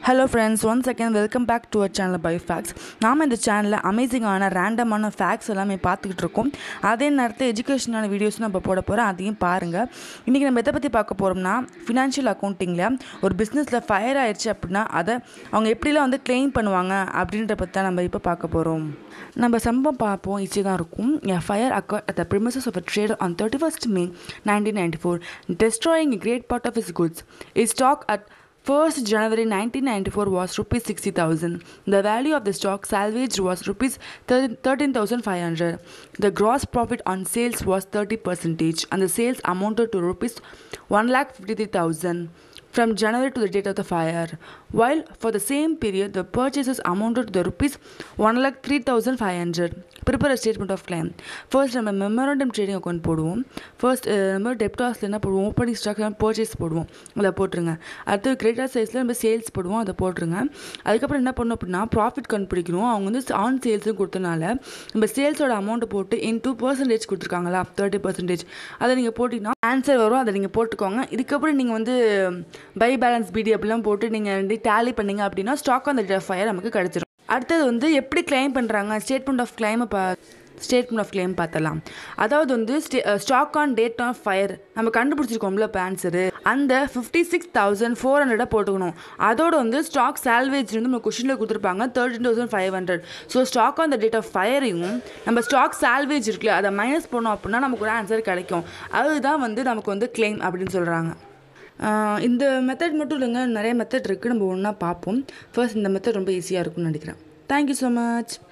Hello friends, once again welcome back to our channel BioFacts. நாம இந்த சேனல்ல அமேசிங்கான ரேண்டமான ஃபேக்ட்ஸ் எல்லாமே பார்த்துக்கிட்டு இருக்கோம். அதே நேரத்தில் எஜுகேஷனான வீடியோஸ் நம்ம போட போகிறோம், அதையும் பாருங்கள். இன்றைக்கி நம்ம எதை பற்றி பார்க்க போகிறோம்னா, ஃபினான்ஷியல் அக்கௌண்டிங்கில் ஒரு பிஸ்னஸில் ஃபயர் ஆயிடுச்சு அப்படின்னா அதை அவங்க எப்படிலாம் வந்து கிளைம் பண்ணுவாங்க அப்படின்ற பற்றி தான் நம்ம இப்போ பார்க்க போகிறோம். நம்ம சம்பவம் பார்ப்போம், ஈஸியாக தான் இருக்கும். Fire occurred at the premises of a trader on 31st May 1994, destroying a great part of his goods. His stock at 1st January 1994 was rupees 60,000. The value of the stock salvaged was rupees 13,500. The gross profit on sales was 30% and the sales amounted to rupees 1,53,000 from January to the date of the fire, while for the same period the purchases amounted to the rupees 1,03,500. Prepare a statement of claim. First நம்ம memorandum trading account போடுவோம். First நம்ம டெப்டாஸில் என்ன போடுவோம், opening stock purchase போடுவோம், அதை போட்டுருங்க. அடுத்து credit சைஸில் நம்ம சேல்ஸ் போடுவோம், அதை போட்டுருங்க. அதுக்கப்புறம் என்ன பண்ணோம் அப்படின்னா ப்ராஃபிட் கண்டுபிடிக்கணும். அவங்க வந்து ஆன் சேல்ஸும் கொடுத்தனால நம்ம சேல்ஸோட அமௌண்ட்டை போட்டு % கொடுத்துருக்காங்களா 30%, அதை நீங்கள் போட்டிங்கன்னா ஆன்சர் வரும். அதை நீங்கள் போட்டுக்கோங்க. இதுக்கப்புறம் நீங்கள் வந்து பை பேலன்ஸ் பிடி அப்படிலாம் போட்டு நீங்கள் டேலி பண்ணிங்க அப்படின்னா ஸ்டாக் ஆன் த ஃபயர் நமக்கு கிடச்சிரும். அடுத்தது வந்து எப்படி கிளைம் பண்ணுறாங்க, ஸ்டேட்மெண்ட் ஆஃப் கிளைம் பார்த்தலாம். அதாவது வந்து stock on date of fire நம்ம கண்டுபிடிச்சிருக்கோம்ல இப்போ ஆன்சரு, அந்த 56,400 போட்டுக்கணும். அதோட வந்து ஸ்டாக் சால்வேஜ் வந்து நம்ம கொஷினில் கொடுத்துருப்பாங்க 13,500. So stock on the date of ஃபயரையும் நம்ம ஸ்டாக் சால்வேஜ் இருக்குல்ல அதை மைனஸ் பண்ணோம் அப்படின்னா நமக்கு ஒரு ஆன்சர் கிடைக்கும். அதுதான் வந்து நமக்கு வந்து கிளைம் அப்படின்னு சொல்கிறாங்க. இந்த மெத்தட் மட்டும் இல்லைங்க, நிறைய மெத்தட் இருக்குது, நம்ம ஒன்றா பார்ப்போம். ஃபர்ஸ்ட் இந்த மெத்தட் ரொம்ப ஈஸியாக இருக்கும்னு நினைக்கிறேன். Thank you so much.